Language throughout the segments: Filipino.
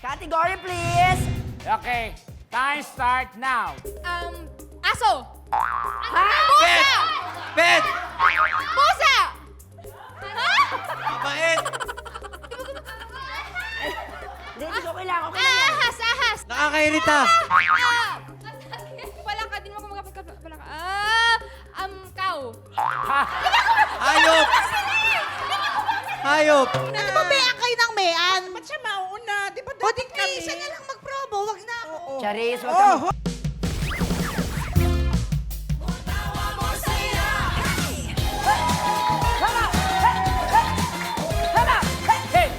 Category, please. Okay, time start now. Aso. Ha? Pusa. Pet! Pusa. Ha? Mabait! Hindi ko kailangan. Ahas, ahas. Nakakairita! Palaka, din mo ako magkapit palaka. Cow. Hayop! Hayop! Ano ba mayan kayo ng mayan? Ba't siya mauna? Di ba O dapat di kami? siya na lang mag-promo, wag na ako. Charis, wag ka mag- Hey!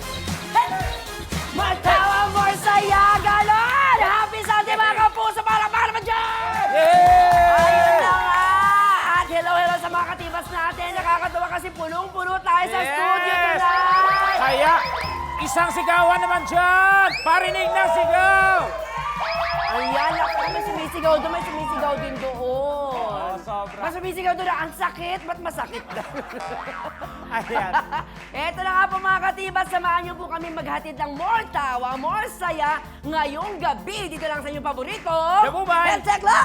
Magtawa more saya, galon! Happy Sunday mga kapuso! Para naman dyan! Yay! Ayun na nga! At hello sa mga katibas natin. Nakakatuwa kasi punong-puno tayo sa Yes! studio tonight! Kaya, isang sigawan naman dyan! Parinig ng sigaw! Ayan, naku, may sumisigaw doon, may sumisigaw din doon. Oo, sobra. Mas sumisigaw doon na, ang sakit, ba't masakit daw? Ayan. Eto na nga po mga katibas, samahan niyo po kami maghatid ng more tawa, more saya ngayong gabi. Dito lang sa inyong paborito. Dabuban. Pentekla!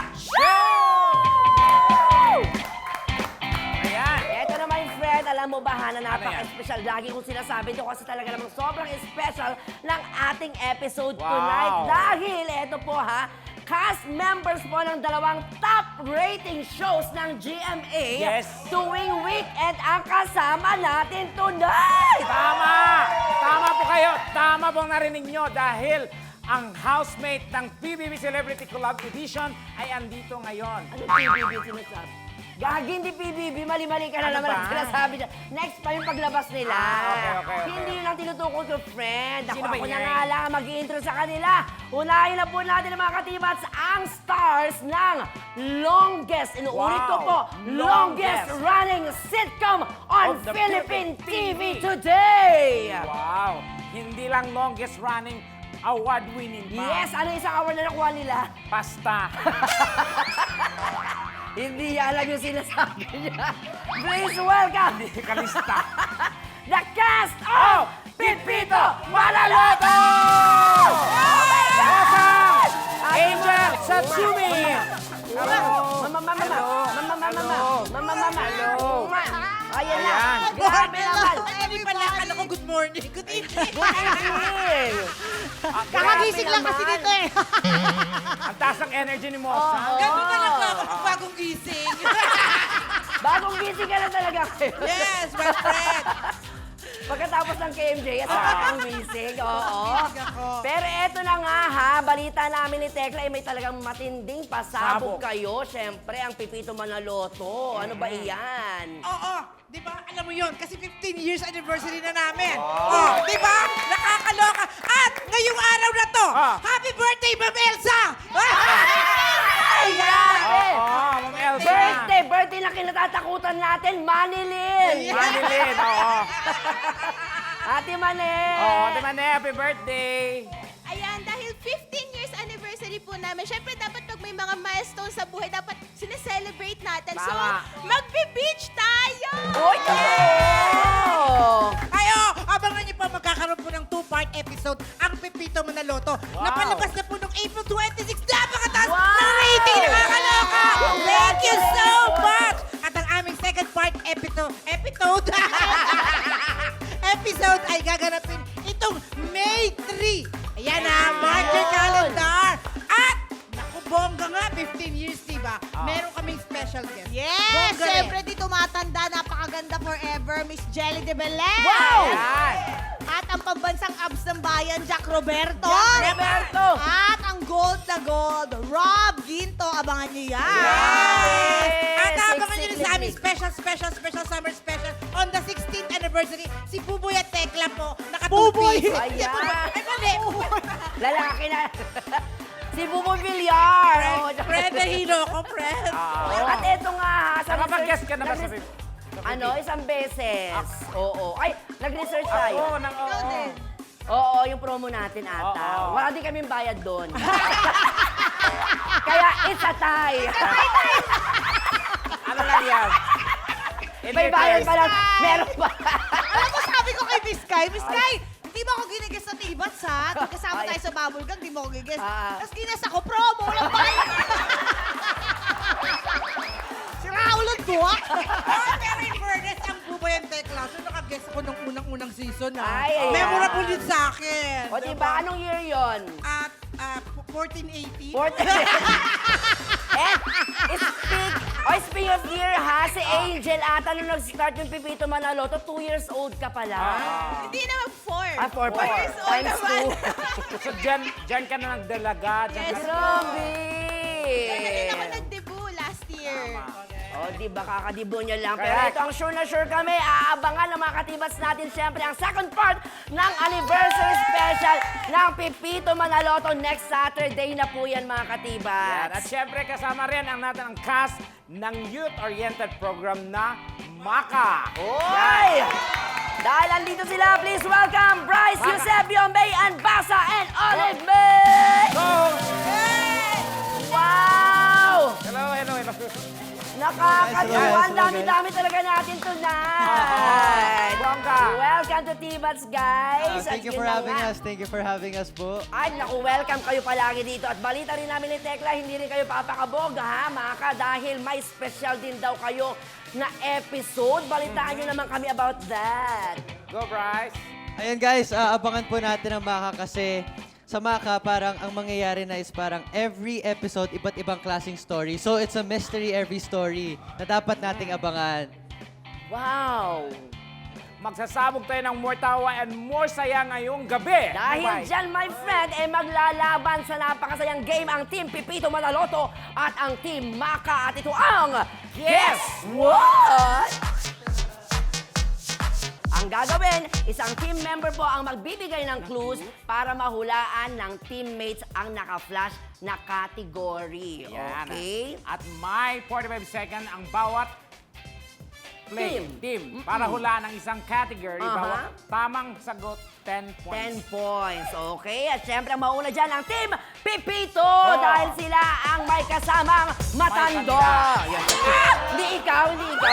Ayan. Eto na my friend, alam mo ba Hana, Ano napaka-special. Lagi kong sinasabi ito kasi talaga namang sobrang special ng ating episode Wow. tonight. Dahil eto po cast members po ng dalawang top rating shows ng GMA Yes. tuwing weekend ang kasama natin tonight! Tama! Tama po kayo. Tama pong narinig nyo dahil ang housemate ng PBB Celebrity Collab Edition ay andito ngayon. Ano PBB sinasabi? Gagi, hindi PBB. Mali-mali ka na Ano naman ba? ang sinasabi niya. Next pa yung paglabas nila. Okay. Hindi yun ang tinutukol ko, friend. Ako, Sino ba ako na yan? nga lang mag-i-intro sa kanila. Unahin na po natin ang mga katibats, ang stars ng longest, inuulit ko Wow. po, longest Longest running sitcom on Of the Philippine TV TV. today. Wow! Hindi lang longest running award-winning pa. Yes, ano isang award na nakuha nila? Pasta. Hindi niya alam yung sinasabi niya. Please welcome Hindi kalista. the cast of Pipito Malaloto! Oh my God! Angel Satsumi! Mama. Hello. Ayan na. Ayan. Grabe naman. Hindi pala, akala ko good morning. Good evening. Good evening. Kakagising lang kasi dito eh. Ang taas ng energy ni Mosa. Ganun talaga ako pag bagong gising. Bagong gising ka na talaga. Yes, my friend. Pagkatapos ng KMJ, at ang gising. Oo. Ako. Pero eto na nga balita namin ni Tekla ay may talagang matinding pasabog Sabog. kayo. Siyempre, ang Pipito Manaloto. Ano ba iyan? Oo, di ba? Alam mo yun, kasi 15 years anniversary na namin. Oh, di ba? Nakakaloka. At ngayong araw na to, happy birthday, Ma'am Elsa! Ay, grabe! Oo, Ma'am Elsa. Birthday na kinatatakutan natin, Manilin! Manilin, oo. Ate Manel! Oo, di ba, happy birthday. Ayan, dahil 15 years anniversary po namin, syempre dapat pag may mga milestones sa buhay, dapat sineselebrate natin. Tama. So, magbe-beach tayo! Uy, Ayo, abangan niyo pa magkakaroon po ng 2-part episode ang Pepito Manaloto. Wow. Napalabas na po noong April 26. Napakataas Wow. ng rating! Nakakaloka! Thank you so much! At ang aming second part episode episode ay gaganapin itong May 3. Ayan na, mark your calendar. At, naku, bongga nga, 15 years, diba? Meron kaming special guest. Yes! Bongga rin. Siyempre, di tumatanda, napakaganda forever, Miss Jelly de Belen! Wow! Yan. At ang pambansang abs ng bayan, Jack Roberto! Roberto! At ang gold na gold, Rob Ginto, abangan niyo yan! At abangan nyo rin sa aming Six, special summer special on the 16th anniversary. Si Buboy at Tekla po, Buboy! naka-two-piece. Ayan. Ay, mali. Lalaki na. Si Bubo Villar. Oh, Friend na hilo ko, friend. At eto nga, sa Nakapag-guest ka na ba sa Ano, isang beses. Oo. Ay, nag-research tayo. Oo, oo. Oo, yung promo natin ata. Oo. Wala din kaming bayad doon. Kaya it's a tie. Ano lang yan? May bayad pa lang. Meron pa. Alam mo, sabi ko kay Miss Kai, hindi mo ako ginigas sa tibats, ha? Kasama Ay. tayo sa bubble gang, di mo ako gigas. Ah. Tapos ginas ako, promo, walang balik. Sira ulit ko, ha? Pero in fairness, ang buba yung tekla. So, nakaguess ako nung unang-unang season, ha? Ay, ayan. Memorable yun sa akin. O diba, anong year yon? At 1480. Speaking of year ha, si Angel ata nung nag-start yung Pipito Manaloto, 2 years old ka pala. Hindi naman 4. 4 pa. 4 years old Times naman. 2. So, dyan ka na nagdalaga. Dyan Yes, ka Grabe! Kaya rin ako nag-debut last year. O, di ba kakadibo niya lang. Pero Correct. ito ang sure na sure kami. Aabangan ng mga katibats natin siyempre ang second part ng anniversary special ng Pipito Manaloto. Next Saturday na po yan mga Yan. katibats. At syempre, kasama rin ang natin ang cast ng youth-oriented program na Maka. Oy! Dahil andito sila, please welcome Bryce, Baka. Eusebio, May, and Basa, and Olive May! Go! Wow! Hello, hello, hello. Nakakatuwa. Ang dami-dami talaga natin tonight. Bongga. Welcome to Tibats, guys. Thank you At for yun na having nga. us. Thank you for having us po. Ay, naku, welcome kayo palagi dito. At balita rin namin ni Tekla, hindi rin kayo papakabog, ha, Maka? Dahil may special din daw kayo na episode. Balitaan nyo naman kami about that. Go, Bryce. Ayun guys, abangan po natin ang Maka kasi sa Maka parang ang mangyayari na is parang every episode iba't ibang klaseng story. So it's a mystery every story na dapat nating abangan. Wow! Magsasabog tayo ng more tawa and more saya ngayong gabi. Dahil Bye-bye. dyan, my friend, maglalaban sa napakasayang game ang Team Pipito Manaloto at ang Team Maka. At ito ang Guess What? Ang gagawin, isang team member po ang magbibigay ng clues para mahulaan ng teammates ang naka-flash na category. Yan. Okay? At may 45 second ang bawat team para hulaan ang isang category. Aha. Bawat tamang sagot, 10 10 points. points. Okay? At syempre, ang mauna dyan ang Team Pipito dahil sila ang may kasamang matando. tanda. Yan. Hindi ikaw,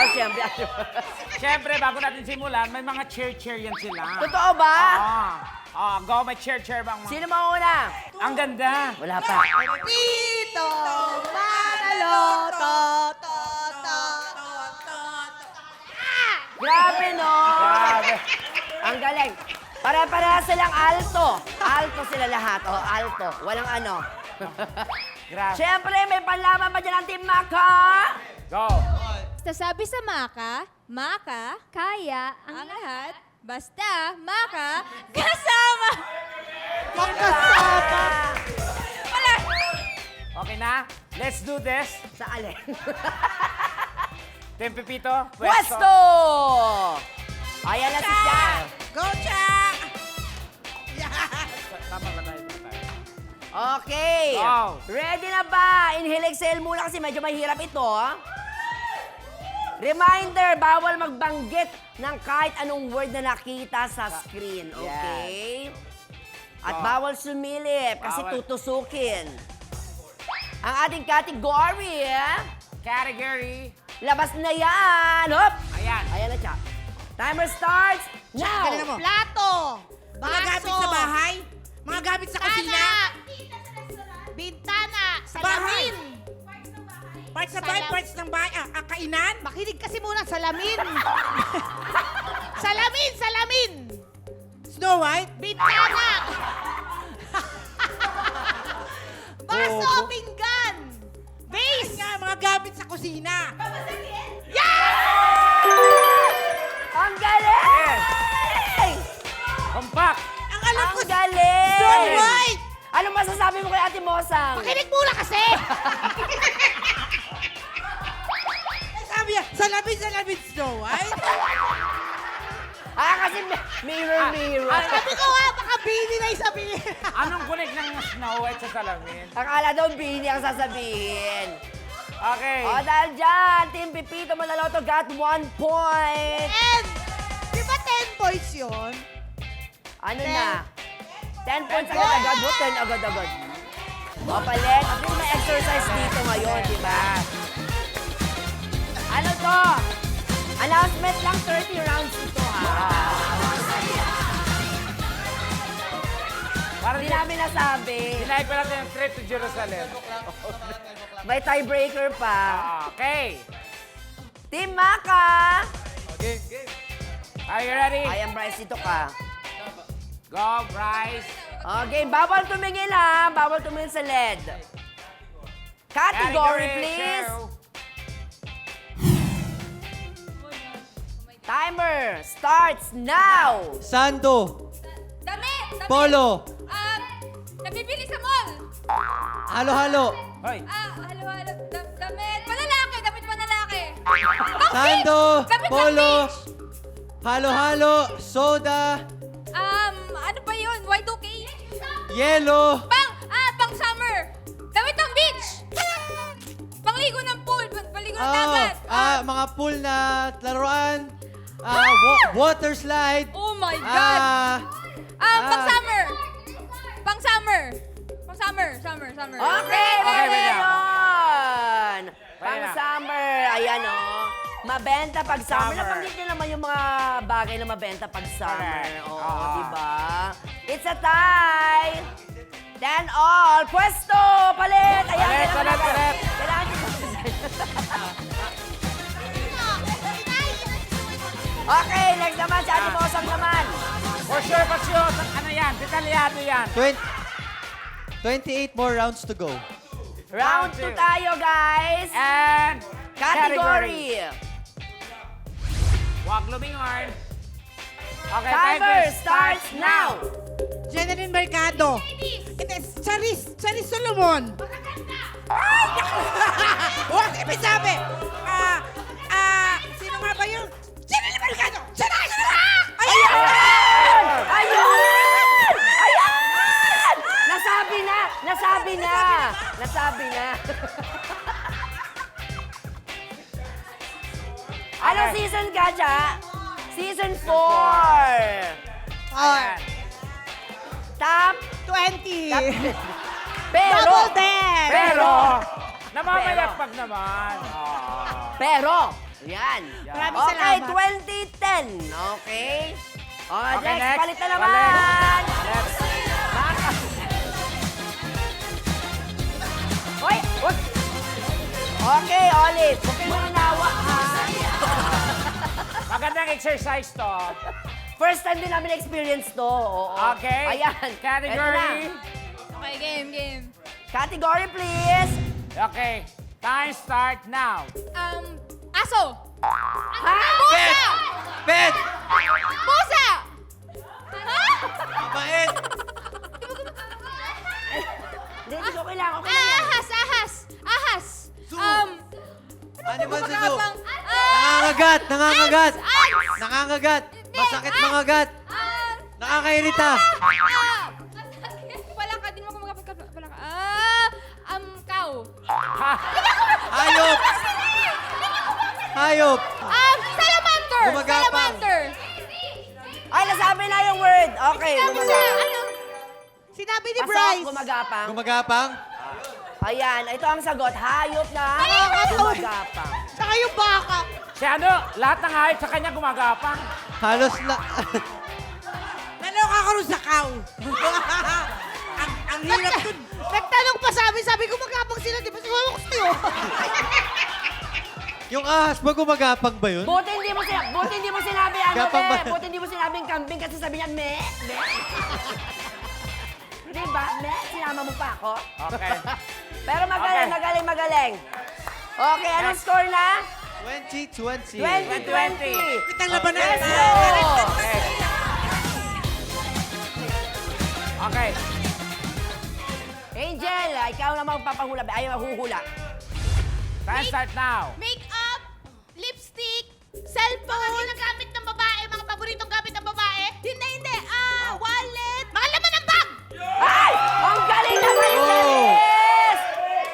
syempre. Siyempre, bago natin simulan, may mga cheer-cheer yan sila. Totoo ba? Go, may cheer-cheer bang mga... Sino mauna? Ang ganda. Wala pa. Pito, Manaloto, to. Grabe, no? Grabe. Ang galing. Pare-pareha silang alto. Alto sila lahat. O, alto. Walang ano. Grabe. Siyempre, may panlaban pa dyan ang Team Maka. Go. Sasabi sa Maka, kaya ang lahat, basta Maka, kasama! Magkasama. Wala! Okay na? Let's do this. Sa alin? Team Pipito, Pwesto! Ayan na si Jack. Go, Jack! Tama ba tayo? Okay. Wow. Ready na ba? Inhale, exhale muna kasi medyo mahirap ito. Reminder, bawal magbanggit ng kahit anong word na nakita sa screen. Okay? At bawal sumilip kasi Bawal. tutusukin. Ang ating category, Category. labas na yan. Hop! Ayan. Ayan na siya. Timer starts now. Galing mo. Plato, Mga gamit sa bahay. Mga gamit sa kusina. Bintana, Bahay. salamin. Parts sa bahay, parts ng bahay. Kainan. Makinig kasi muna, salamin. salamin. Snow White. Bintana. Baso, pinggan. Vase. Nga, mga gamit sa kusina. Ang galing! Compact. Ang alam ko, Ang galing! Snow White. Anong masasabi mo kay Ate Mosang? Makinig muna kasi. Sabi niya, salamin, Snow White. Kasi mirror. Sabi ko nga, baka bini na isabihin. Anong connect ng Snow White sa salamin? Akala daw Bini ang sasabihin. Okay. O dahil dyan, Team Pipito Manaloto got 1 point. And, di ba 10 points yun? Ano na? 10 points agad-agad. 10 agad-agad. O palit, at least may exercise dito ngayon, di ba? Ano to? Announcement lang, 30 rounds ito, ha? Para Hindi namin nasabi. Dinaig pa natin yung trip to Jerusalem. May tiebreaker pa. Okay. Team Maka! Are you ready? I am Bryce, dito ka. Go, Bryce. Okay, bawal tumingin ha. Bawal tumingin sa LED. Category, please. show. Timer starts now. Sando. Damit! Damit! Polo. Nabibili sa mall! Halo-halo. Hoy. Halo-halo. Damit! Panlalaki! Damit panlalaki! Sando. Damit Polo. pang beach! Halo-halo. Soda. Ano pa yun? Y2K? Yelo. Pang summer! Damit pang beach! Pangligo ng pool! Paligo ng dagat! Mga pool na laruan. Water slide. Oh my God! Pang Ah. summer! Pang summer! Pang summer! Summer! Okay, Okay, ready wait lang. yun. Wait Pang lang. summer. Ayan o. Mabenta pag summer. Summer. Napanggit niyo naman yung mga bagay na mabenta pag summer. Correct. Oo, Oo. diba? It's a tie. 10 all. Pwesto! Palit! Ayan, Palit. Kailangan nyo Okay, next naman si Ate Mosang naman. For sure, ano yan? Detalyado yan. 28 more rounds to go. Round 2 tayo, guys. And Category. Huwag lumingon. Okay, Timer starts now. Jeneline Mercado. Charis Solomon. Ay! Huwag ibig sabi. Sino nga ba yun? Jeneline Mercado! Charis! Ayun! Ayun! Ayan! Nasabi na! Nasabi na! Nasabi na! Anong season ka, Cha? Season 4. Top. 20. Pero. Double dead. Pero. Namamayagpag naman. Pero. Yan. Maraming Okay, salamat. 2010. Okay. Okay, Next, next. palit na naman. Next. Hoy! Wag! Okay, Olive. Huwag kayo manawa, ha? Magandang exercise to. First time din namin experience to. Oo. Okay. Ayan. Category. Eto na. Okay, game. Category, please. Okay. Time start now. Aso! Ha? Pusa! Pet! Pusa! Ha? Pait! Hindi, ko kailangan. Okay na yan. Ahas! Animal sa zoo. Kumagapang. Nangangagat! Nangangagat! Ants! Nangangagat! Masakit mangagat! Nakakairita! Wala ka, di mo kumagapang. Wala ka. Cow. Ha? Hayop! Hayop! Salamander! Gumagapang. Salamander! Ay, nasabi na yung word. Okay, Sabi siya, gumagapang. Sinabi ni Pasok, Bryce. gumagapang. Gumagapang? Ayan, ito ang sagot. Hayop na gumagapang. Saka yung baka. Si ano, lahat ng hayop sa kanya gumagapang. Halos na... Naloka ka rin sa cow. ang hirap dun. Nagtanong pa sabi ko magkapang sila, di ba? Sumama ko sa'yo. Yung ahas ba gumagapang ba yun? Buti hindi mo sinabi ano, Gapang ba? Buti hindi mo sinabing kambing kasi sabi niya, me. Di ba? Me, sinama mo pa ako. Okay. Pero magaling, Okay. magaling. Okay, anong score na? 2020. 20-20. Kitang labanan Let's na. go! Okay. Angel, ikaw naman papahula. Ayaw mahuhula. Time start now. Makeup, lipstick, cellphone. Mga ginagamit ng babae, mga paboritong gamit ng babae. Hindi. Wallet. Mga laman ng bag. Ay! Ang galing naman ni Oh! Charis!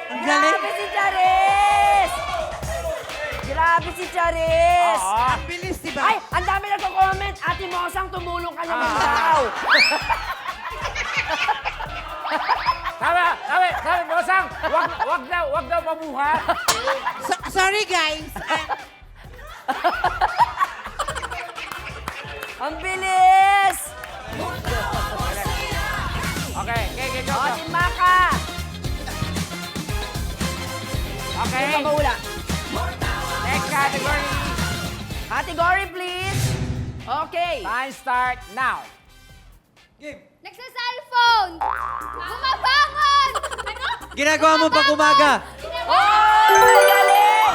Ang galing. Grabe si Charis! Grabe si Charis! Oo. Ang bilis, di ba? Ay, ang dami nagko-comment. Ate Mosang, tumulong ka naman daw. Sabi, Bosang, wag daw pabuhat. Sorry, guys. Ang bilis! Okay. go, O, go. Team Maka. Okay. Sino mahula? Next category. Category, please. Okay. Time start now. Nagsa-cellphone. Bumabangon. Ano? Ginagawa mo pag umaga. Oh, ang galing!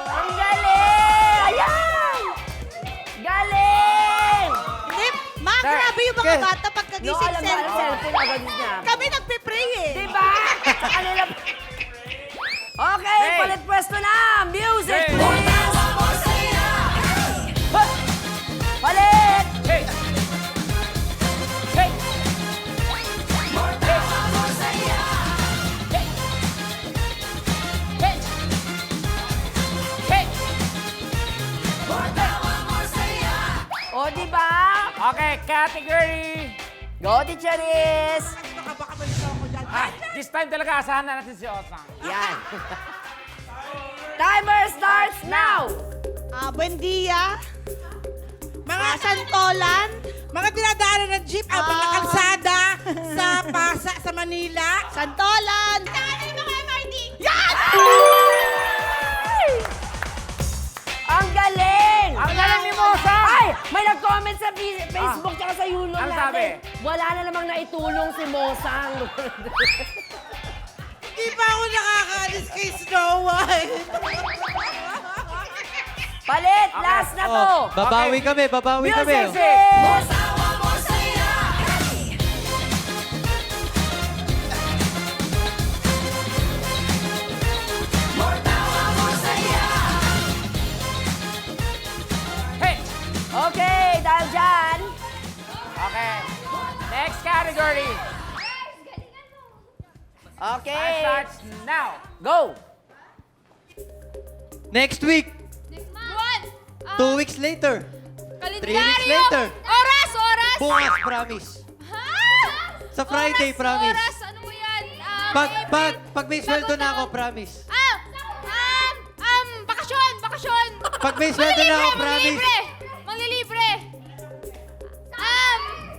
Ang galing! Ayan! Galing! Hindi, Ma, Sir, grabe yung mga okay. bata No, pagkagising alam mo, ang cellphone. cellphone agad niya. Kami nagpe-pray eh. Diba? Sa kanila. Okay, Hey. palit pwesto na. Music, Hey. please. Huh. Palit! Hey! Hey! Hey! O, diba? Okay, category. Go, Teacher Riz. Baka malito ako dyan. This time talaga asahan na natin si Osang. Yan. Timer starts now. Buendia, Mga Santolan, Mga dinadaanan ng jeep, mga kalsada sa Pasa, sa Manila. Santolan. Ano yung mga MRT? Ang galing! Ang galing ni Mosang! Ay! May nag-comment sa Facebook tsaka sa Yulong Ano natin. sabi? Wala na namang naitulong si Mosang. Hindi pa ako nakakaalis kay Snow White. Palit! Last na to! Oh, babawi kami, babawi kami. Music, please! Hey! Okay, dahil dyan. Okay. Next category. Time Okay. starts now. Go! Next week, Next month. 2 weeks later, 3 weeks Kalendaryo. later. Oras, oras. Bukas, promise. Ha? Sa Friday, Oras, promise. Oras, ano mo yan? Pag may sweldo na ako, promise. Bakasyon, bakasyon. Pag may sweldo na ako, promise. Manglilibre. Manglilibre.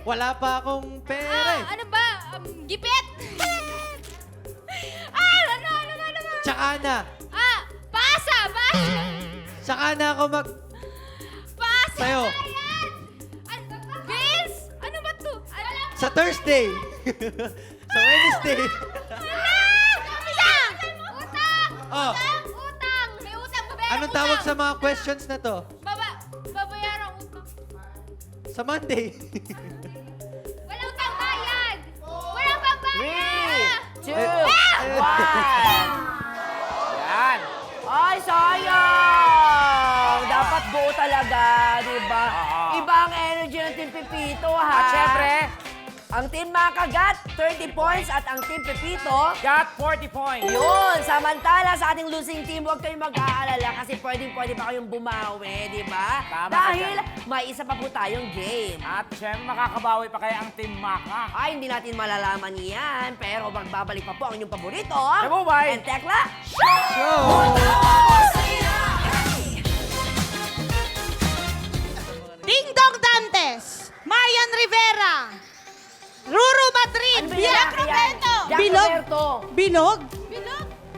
Wala pa akong pera eh. Ano ba? Gipit. Ano ba? Tsaka na. Pasa, pasa. Saka na ako Pasa. Sa'yo. Bills? Ano ba to? Sa Thursday. Sa Wednesday. Utang! Utang! Oh. Utang! May utang. Babayaran Anong utang. tawag sa mga questions na to? Babayaran utang. Sa Monday. Walang utang bayad! Walang pambayad! 3, 2, 1. Yan. Ay, sayang! Dapat buo talaga, di ba? Oo. Iba ang energy ng Team Pepito, ha? At syempre, ang Team Makagat, 30 points at ang Team Pepito, got 40 points. yun. Samantala sa ating losing team, huwag kayong mag-aalala kasi pwede pa kayong bumawi, di ba? Tama ka Dahil dyan. may isa pa po tayong game. At syempre, makakabawi pa kaya ang Team Maka. Ay, hindi natin malalaman yan, pero magbabalik pa po ang inyong paborito. Sabubay. And Tekla, Ding Dong Dantes, Marian Rivera, Ruru Madrid, Ano ba Biak yan? Roberto, Jack Bilog, Roberto. Bilog,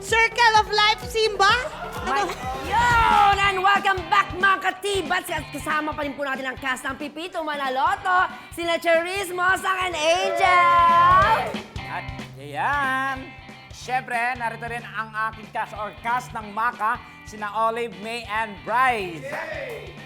Circle of Life, Simba, Yun! And welcome back mga katibats! At kasama pa rin po natin ang cast ng Pipito Manaloto, sina Cherise, Mosang, and Angel! At yan. Syempre, narito rin ang aking cast ng Maka, sina Olive, May, and Bryce.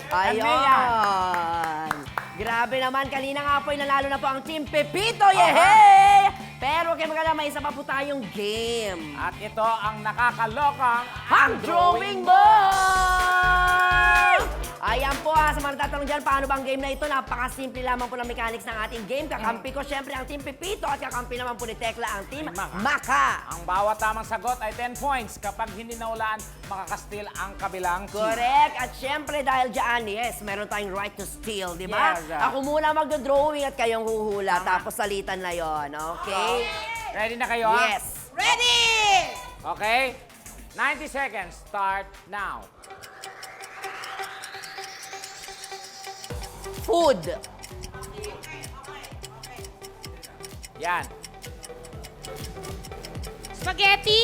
And Mia. Ayun! Grabe naman, kanina nga po nanalo na po ang Team Pepito, yehey! Pero kaya magala, may isa pa po tayong game. At ito ang nakakalokang Ang Drawing Board! Ayan po ha, sa mga nagtatanong dyan, paano bang game na ito? Napakasimple lamang po ng mechanics ng ating game. Kakampi ko syempre ang Team Pepito at kakampi naman po ni Tekla ang Team Maka. Ang bawat tamang sagot ay 10 points. Kapag hindi naulaan, makakastil ang kabilang team. Correct. At syempre dahil dyan, yes, meron tayong right to steal, di ba? Yes. Ako muna magdo-drawing at kayong huhula, tapos salitan na yon, okay? Ready na kayo? ha? Yes. Ready! Okay? 90 seconds. Start now. Food. Yan. Spaghetti.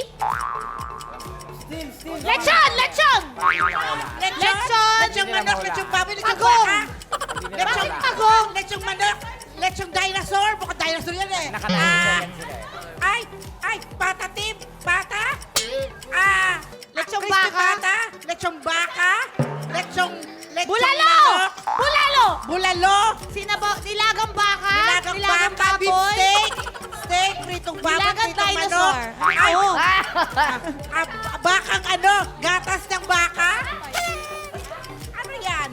Lechon! Lechon! Lechon! Lechong manok, lechong baboy, lechong Pagong! baka. Hindi nila Lechong mawala. pagong, lechong manok, lechong dinosaur. Mukhang dinosaur yan eh. Nakadinosaur yan sila eh. Ay, patatim, bata. Lechong crispy baka. bata, lechong baka, lechong Bulalo! manok, Bulalo! bulalo, Nilagang baka! nilagang baka, beef steak, pritong baboy, Nilagang pritong manok. dinosaur. Ay, Oh. bakang gatas ng baka. Ano yan?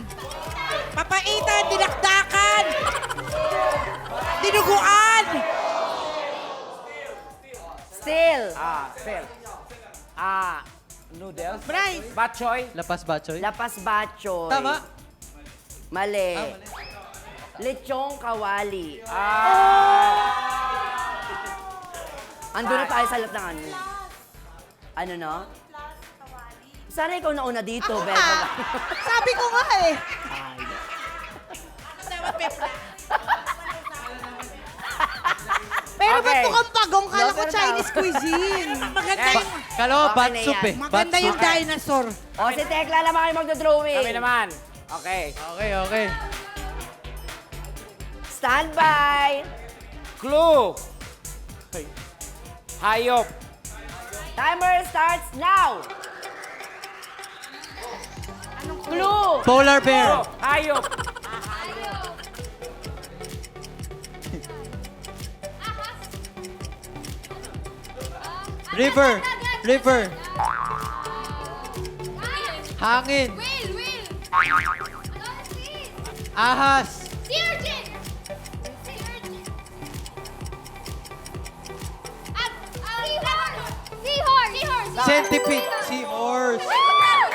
Papaitan, dinakdakan, dinuguan. Still. Still. Noodles. Bryce. Bok choy. Lapas Batchoy. Lapas Batchoy. Tama. Mali. Lechong kawali. Ando na tayo sa lahat ng ano. Ano no? Sana ikaw nauna dito, Ako Bel. nga. Sabi ko nga eh. Pero ba't Okay. mukhang pagong? Kala No, ko pero Chinese cuisine. Maganda Yes. yung, Kala ko, Okay bat na soup yan. eh. maganda Bat yung soup. dinosaur. O, si Tekla naman kayo magdodrawing. Kami naman. Okay. Okay. Stand by. Clue. Hayop. Timer starts now. Clue. Polar bear. Hayop. River. Hangin. Will! Ahas. Sea urchin! Seahorse! Centipede. Seahorse.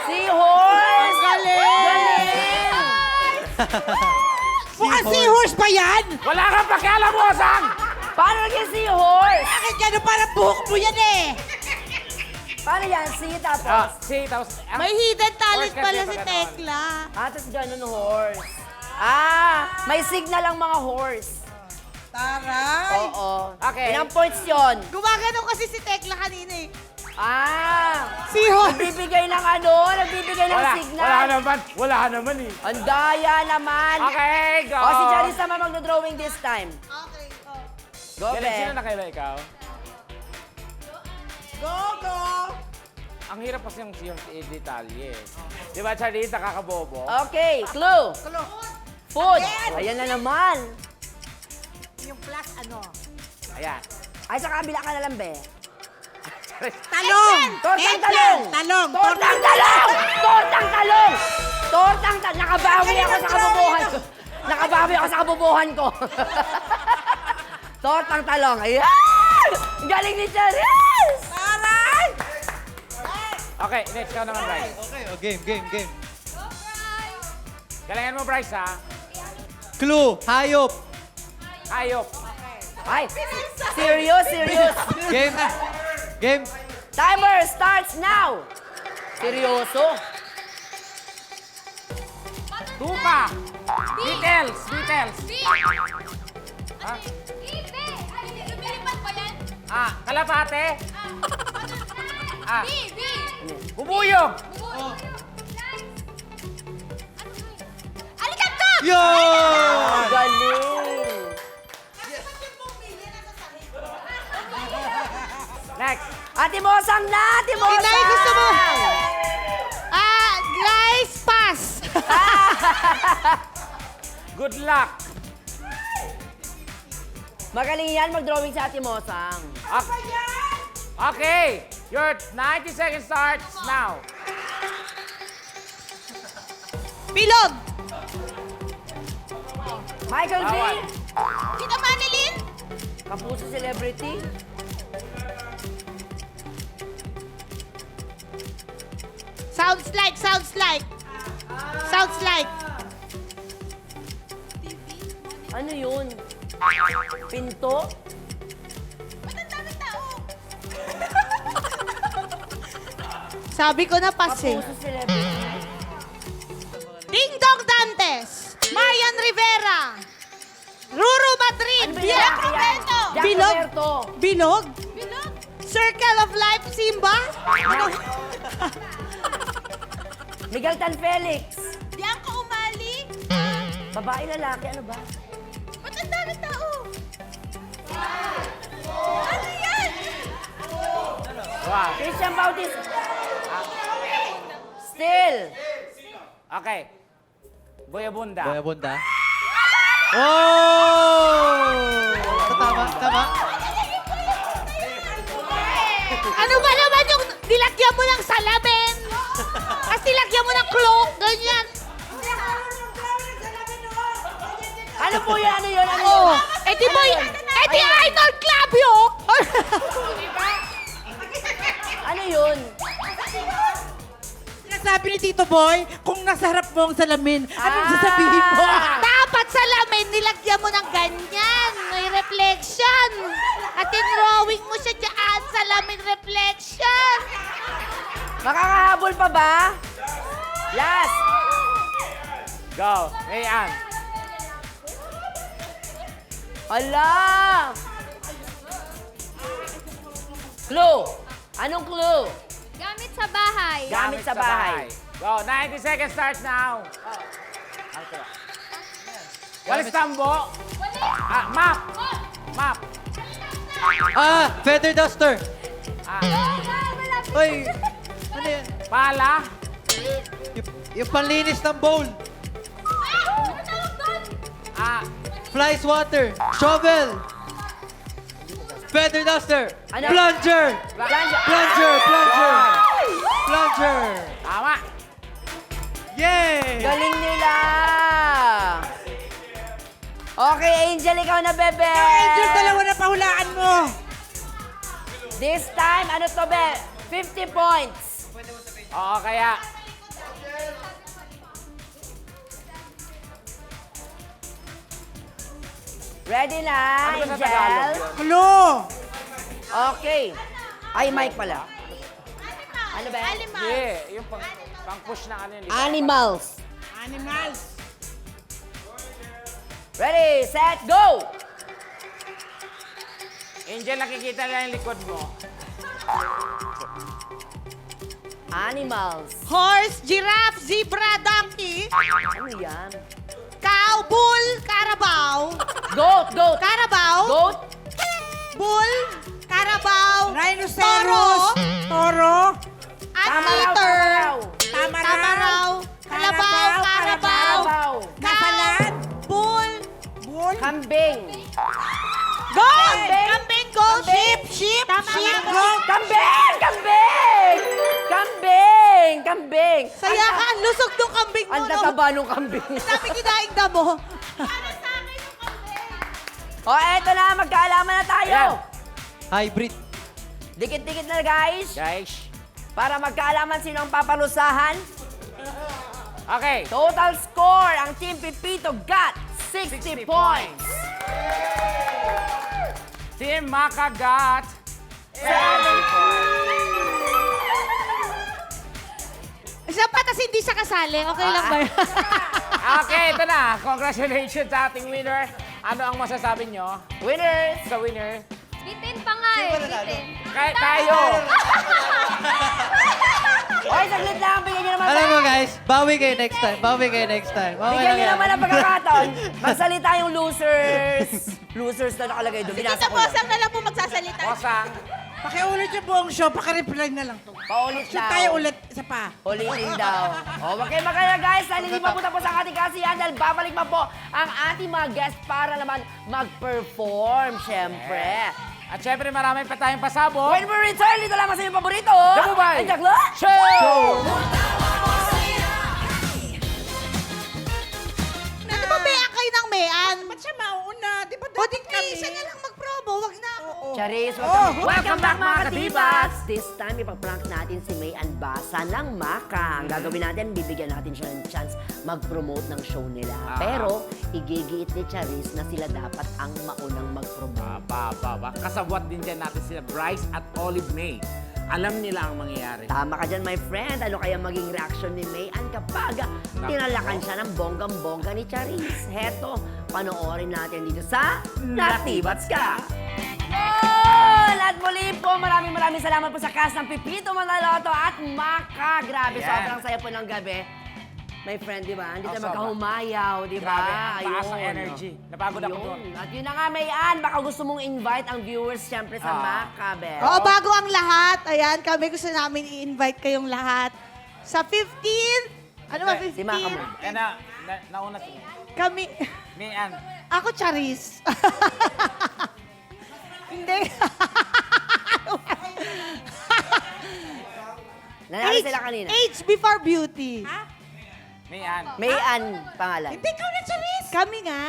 Seahorse. Galing. Mukhang seahorse pa yan. Wala kang pakialamusang! Paano naging seahorse? Bakit gano'n parang buhok mo yan eh? Paano yan? See, tapos? See, tapos... May hidden talent Horse kasi pala si pag ganon. Tekla. Tapos ganun horse. May signal ang mga horse. Taray. Oo. Okay. Ilang points yun? Gumagano kasi si Tekla kanina eh. Seahorse. Nagbibigay ng nagbibigay ng signal. Wala naman eh. Ang daya naman. Okay, go! O, si Janice naman magdodrawing this time. Okay, oh. Go, Galing, sino Be. na kaila ikaw? Go. Ang hirap kasi yung detalye. Di ba, Charlie, nakakabobo? Okay, clue. Food. Ayan na naman. Yung plus ano? Ayan. Ay, sa kabila ka na lang, Be. Talong. Tortang talong. Talong. Tortang talong! Tortang talong! Tortang talong! Nakabawi ako sa kabubuhan ko. Nakabawi ako sa kabubuhan ko. Tortang talong. Ayan! Galing ni Charis! Taray. Okay, next ka naman, Bryce. Okay, game. Galingan mo, Bryce, ha? Clue. Hayop. Hayop. Ay, serious. Game. Timer starts now. Seryoso. Tupa. Details. Lumilipad ba yan? Kalapate. B! Bubuyog. Alikabok! Yo! Galing. Next. Ate Mosang na! Ate Mosang! Inay, gusto mo? Guys, pass. Good luck. Magaling yan mag-drawing sa Ate Mosang. Okay. Your 90 seconds starts now. Bilog. Michael V. Bawal. Tita Manilin? Kapuso celebrity. Sounds like. Ano yun? Pinto? Ba't ang daming tao? Sabi ko na pass eh. Kapuso celebrity. Ding Dong Dantes. Marian Rivera. Ruru Madrid. Ano ba Jack yan? Roberto. Jack Bilog. Roberto. Bilog? Circle of Life, Simba? Miguel Tan Felix. Bianca Umali. Babae, lalaki, ano ba? Ba't ang daming tao? Ano yan? Wow. Christian Bautista. Still. Okay. Boyabunda. Boyabunda. Oh! Tama, tama. Ano ba naman yung nilagyan mo ng salamin? Tapos nilagyan mo ng cloak, ganyan. Ano po yun? Ano yun? Ano Oh, yun? eh di boy, eh di idol club yun. Ano yun? Sinasabi ni Tito Boy, kung nasa harap mo ang salamin, anong sasabihin mo? Dapat salamin, nilagyan mo ng ganyan. May reflection. At drawing mo siya dyan, salamin reflection. Makakahabol pa ba? Last. Go. Mayan. Ala! Clue. Anong clue? Gamit sa bahay. Gamit sa bahay. Go. 90 seconds starts now. Walis tambo. Map. Map. Ah, feather duster. Oy, ano yan? Pala. Yung panlinis ng bowl. Flies water. Shovel. Feather duster. Ano? Plunger. Plunger. Plunger. Plunger. Plunger. Tama. Yay! Galing nila! Okay, Angel, ikaw na, bebe! Angel, dalawa na pahulaan mo. This time, ano to, be? 50 points. Oo, kaya. Ready na, Ano ba sa Tagalog Angel? yun? Hello. Okay. Ay, mic pala. Ano ba? Yeah, yung pang-push na ano yun. Animals. Animals. Ready, set, go! Angel, nakikita lang yung likod mo. Animals. Horse, giraffe, zebra, donkey, Ano yan? cow, bull, carabao, Goat, goat. carabao, Goat. bull, carabao, Rhinoceros. Toro. Tama raw, anteater, tama raw. Tama tama raw, kalabaw, carabao, Kalabaw. Kasalan. bull, Bull. Kambing. goat, Kambing. kambing, goat, Kambing. sheep, Tama sheep, na, goat. Kambing! Kambing! Kambing! Kambing! Saya ka, ang lusog ng kambing mo, Ang no? tataba nung kambing. Sabi kinaing damo. O, eto na, magkaalaman na tayo. Ayan. Hybrid. Dikit-dikit na, guys. Guys. Para magkaalaman sino ang papalusahan. Okay. Total score, ang Team Pipito got 60 points. Team Makagat. 70 points. Isa pa, tas hindi siya kasali. Okay lang ba yun? Okay, ito na. Congratulations sa ating winner. Ano ang masasabi nyo Winners! sa winner? Bitin pa nga eh. Bitin. Kahit tayo. Oy, saglit lang. Bigyan nyo naman Alam mo guys, bawi kayo next time. Bawi kayo next time. Okay Bigyan lang nyo yan. naman ang pagkakataon. Magsalita yung losers. Losers na nakalagay doon. Binasa Tita ko lang. Bosang na lang po magsasalita. Kosang. Pakiulit yung buong show, pakireply na lang to. Paulit Shoot daw. tayo ulit, isa pa. Ulitin daw. O, wag kayo magkaya guys. Dahil hindi pa po tapos ang ating kasiyahan dahil babalik pa po ang ating mga guest para naman mag-perform, syempre. At syempre, marami pa tayong pasabog. When we return, dito lamang sa inyong paborito. Dabubay. Ang Jakla Show! Ano ba bayan kayo ng mayan? Ba't siya mauna? Di ba O dapat di kami? siya na lang mag-promo. Wag na ako. Charis, Oh, welcome back mga Katibats! katibats! This time, ipaprank natin si May Anbasa ng Maka. Ang gagawin natin, bibigyan natin siya ng chance mag-promote ng show nila. Pero, igigiit ni Charis na sila dapat ang maunang mag-promote. Kasabwat din dyan natin sila Bryce at Olive May. Alam nila ang mangyayari. Tama ka dyan, my friend. Ano kaya maging reaction ni May Ann kapag tinalakan siya ng bonggang-bongga ni Charis? Heto, panoorin natin dito sa Natibats Ka! Oh! At muli po, maraming maraming salamat po sa cast ng Pipito Manaloto at Maka. Grabe, Ayan. sobrang saya po ng gabi. My friend, di ba? Hindi tayo sobra. magkahumayaw, di ba? Grabe, ang taas ng Ayun. energy. Napagod ako doon. Ayun. At yun na nga, Mayan, baka gusto mong invite ang viewers siyempre sa Maka, Bel. Oo, bago ang lahat, ayan, kami gusto namin i-invite kayong lahat sa 15th. Ano ba, Si Maka mo. 15th? Eh, nauna si Kami, Mayan. ako Charis. Hindi. Nanalo sila kanina. Age before beauty. Mayan. Mayan, pangalan. Hindi ka na, Charis. Kami nga.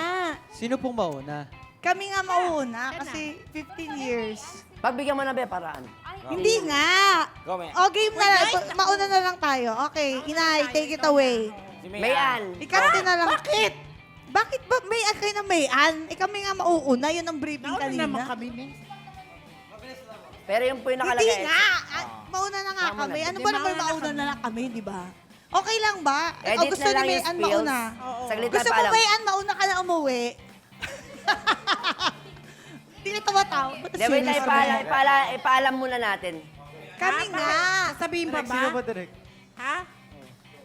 Sino pong mauna? Kami nga mauna kasi 15 years. Pagbigyan mo na, Be, paraan. Hindi nga. Go, Mayan. O, game na lang. Mauna na lang tayo. Okay, Inay, take it away. Si Mayan. Ikarte na lang. Bakit? Bakit ba Mayan kayo na Mayan? Eh kami nga mauuna. Yun ang briefing Nauna kanina. naman kami, May. Pero yung po yung Hindi nakalagay. nga. Mauna na nga Mauna kami. na. Ano ba naman mauna na lang kami, di ba? Okay lang ba? O Edit gusto na ni lang yung Mayan spills. mauna. Saglit Gusto na mo paalam. Mayan mauna ka na umuwi? Hindi na tumatawa. Ba't Hindi, wait, serious ka? ipaalam muna natin. Kami nga. Sabihin pa ba? Sino ba direct? Ha?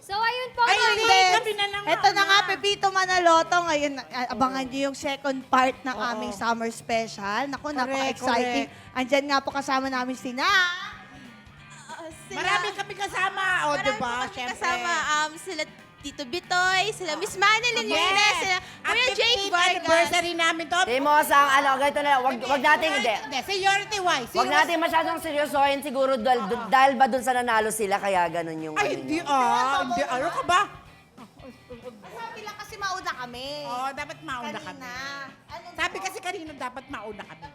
So, ayun po. Ay, mga hindi. kami na lang Ito na nga, mauna. Pepito Manaloto. Ngayon, abangan niyo yung second part ng aming summer special. Naku, napaka-exciting. Andyan nga po kasama namin sina... Marami kami kasama. O, diba? Siyempre. Kasama sila Tito Bitoy, sila Miss Manilyn Luna, sila At Kuya Jake 15th Vargas. anniversary namin to. Timos, ang ganito na lang. Wag natin, hindi. Hindi, seniority-wise. Wag natin masyadong seryosohin siguro dahil ba dun sa nanalo sila kaya ganun yung... Ay, ano hindi nyo. Hindi, ano ka ba? Sabi lang kasi mauna kami. Oo, dapat mauna kami. Kanina. Sabi kasi kanina dapat mauna kami.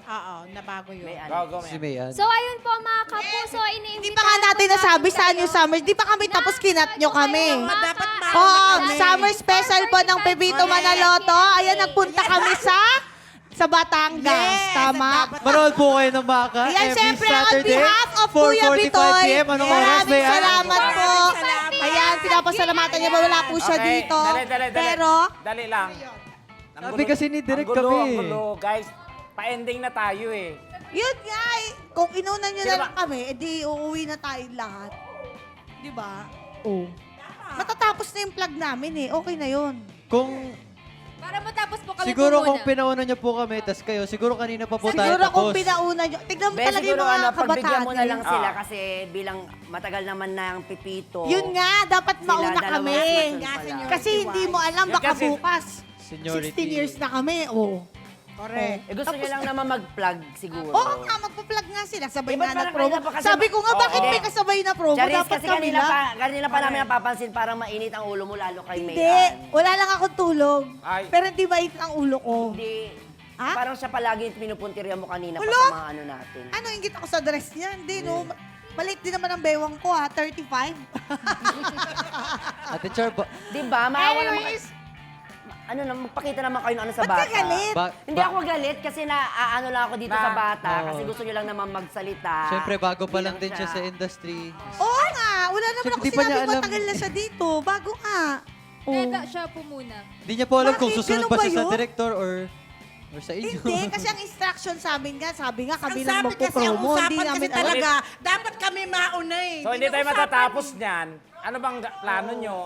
Oo, nabago yun. May Go, ano. go, Si Mayan. Mayan. So, ayun po mga kapuso, Hindi pa nga natin nasabi sa New Summer. Di pa kami tapos kinat nyo kami. Oo, dapat mauna Oo, kami. summer special po ng Pepito Manaloto. Ayan, nagpunta kami sa Batangas. Yes, Tama? dapat- Manood po kayo ng Maka Ayan, every siyempre, on Saturday, behalf of Kuya 4:45 Bitoy, PM. Anong oras, maraming Mayan? salamat po. Maraming salamat. Ayan, pinapasalamatan niya. Wala po siya Okay, dito. Dali. Pero, Dali lang. Ang Sabi kasi ni Direk ang gulo, kami. Ang gulo, guys. Pa-ending na tayo eh. yun nga eh. Kung inunan nyo Sino na ba? lang kami, edi uuwi na tayong lahat. Di ba? Oo. Matatapos na yung plug namin eh. Okay na yun. Kung Para matapos po kami siguro po kung muna. pinauna niyo po kami, tas kayo, siguro kanina pa po tayo Siguro kung tapos. pinauna nyo. Tignan mo Be, talaga yung siguro mga pagbigyan kabataan. mo na lang ngayon. sila kasi bilang matagal naman na ang Pipito. Yun nga, dapat Sila, mauna dalawa, kami. sunod pala. Kasi hindi mo alam, Yun baka kasi- bukas. Seniority. 16 years na kami, oh. Correct. Eh, gusto niya lang naman mag-plug siguro. Oo nga, magpa-plug nga sila. Sabay Eh, ba't nga parang na-promo. kanina pa kasi- Sabi ko nga, Oo. bakit may kasabay na promo? Charis, Dapat kasi kami kanina lang. pa namin napapansin parang mainit ang ulo mo lalo kay Hindi. Mayan. Wala lang akong tulog. Ay. Pero hindi mait ang ulo ko. Hindi. Ha? Parang siya palagi yung pinupuntirya mo kanina pa Wala. sa mga ano natin. Ano, ingit ako sa dress niya? Hindi, no. Maliit din naman ang bewang ko, ha. 35. Ate Char, Di ba? Maawa naman kayo. Ano na, magpakita naman kayo ng ano sa Ba't bata. ka galit? Hindi ako galit kasi ano lang ako dito sa bata Oo. kasi gusto niyo lang naman magsalita. Siyempre, bago pa lang Bilang din siya sa industry. Oo nga. Wala naman Siyempre, ako di pa niya sinabi alam. matagal na siya dito. Bago nga. Oh. Kaya siya po muna. Hindi niya po alam kung Bakit? susunod Ganun ba ba siya sa yun? director or sa inyo. Hindi, kasi ang instruction sa amin nga, sabi nga, Ang kami lang sabi kasi, ang magpo-promo. Hindi usapan kasi namin alam. talaga, dapat kami mauna eh. So, hindi na tayo usapan matatapos eh. niyan. Ano bang plano nyo?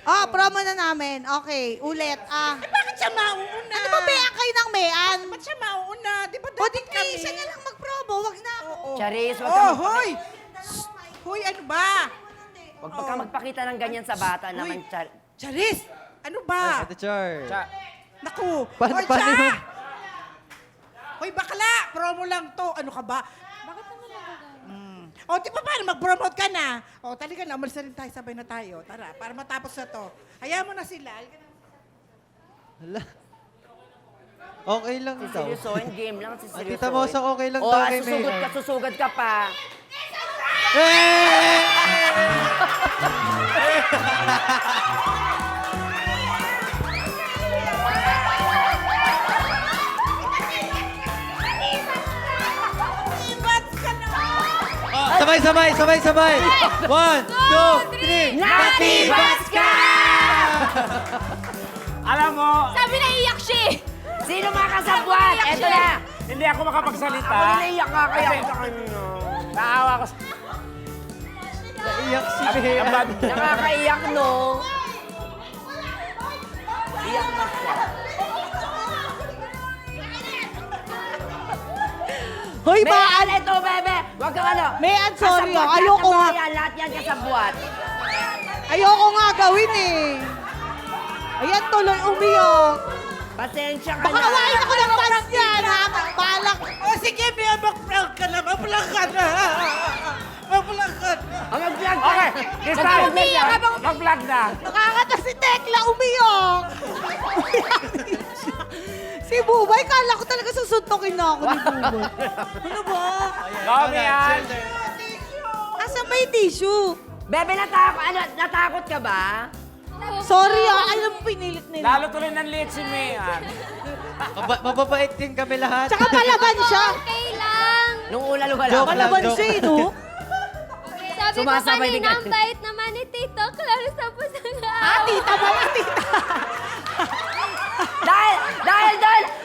Oh, promo na namin. Okay, ulit. Bakit siya mauuna? Ano ba bayan kayo ng mayan? Ba't siya mauuna? Di ba O, dapat di kami? siya na lang mag-promo. Wag na ako. Oo. Charis, wag ka Oh, magpakita. hoy! Hoy, ano ba? Wag ka magpakita ng ganyan sa bata naman, Char. Charis! Ano Ay, ba? Ate Char. Naku! Paano- Hoy, paano siya! yun? Hoy, bakla! Promo lang to. Ano ka ba? Bakit naman ako O, di ba paano? Mag-promote ka na. O, talaga na. Umalis na rin tayo. Sabay na tayo. Tara, para matapos na to. Hayaan mo na sila. Hala. Okay lang Si daw. seryosohin, game lang, si seryosohin. Tita Mo, sa okay lang Oo, daw kay susugod ka pa. Sabay! 1, 2, 3! Natibas ka! Alam mo, Sabi na iyak siya eh. Sino mga kasabwat? Eto na. Hindi ako makapagsalita. Ako naiyak ka kaya Kasi sa kanya. Naawa ko. Naiyak si Ang Bea. bad. Nakakaiyak, no? Iyak na siya. Hoy, ba? Mean, ito, bebe! Huwag kang ano. Mean, sorry, Kasabwat ayoko lahat ng nga. mga yan, lahat yan kasabwat. Ayoko nga gawin eh. Ayan, tuloy umiyak. Pasensya ka Baka na. awain ako ng fans niyan, ha? Balak. O sige, Bea, mag-vlog ka na. Mag-vlog ka na. Mag-vlog ka na. Ang mag-vlog ka. Okay, this time, Mag-vlog ka. mag-vlog na. Nakakata si Tekla, umiyak. Si Bubay, kala ko talaga susuntokin na ako ni Bubay. Ano ba? Go, Mian. Asa may tissue? Bebe, natakot ka ba? Sorry alam mo pinilit nila. Lalo tuloy ng liit si Mian. Mababait din kami lahat. Tsaka palaban siya. Okay lang. Nung una lumalaban. Joke lang. Palaban joke. siya eh, no? Sabi ko Sumasabay din kanina, kayo. ang bait naman ni Tito Clarice tapos ang Tita ba na, tita?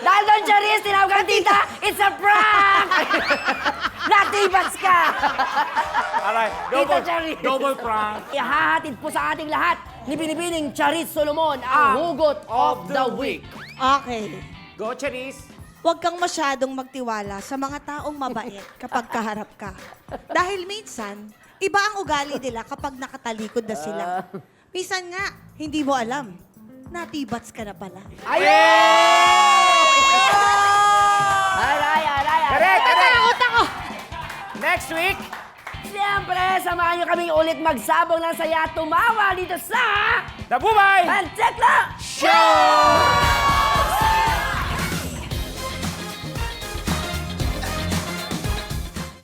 Dahil doon, Charis, tinawag kang tita, it's a prank! Natibas ka! Alright, Tita Charis. double prank. Ihahatid po sa ating lahat ni Binibining Charis Solomon ang hugot of the week. Okay. Go, Charis. Huwag kang masyadong magtiwala sa mga taong mabait kapag kaharap ka. Dahil minsan, iba ang ugali nila kapag nakatalikod na sila. Minsan nga, hindi mo alam. Natibats ka na pala. Aray! Correct, correct. Takot ako! Next week, Siyempre, samahan niyo kami ulit magsabong ng saya at tumawa dito sa the Bubay Pantekla Show!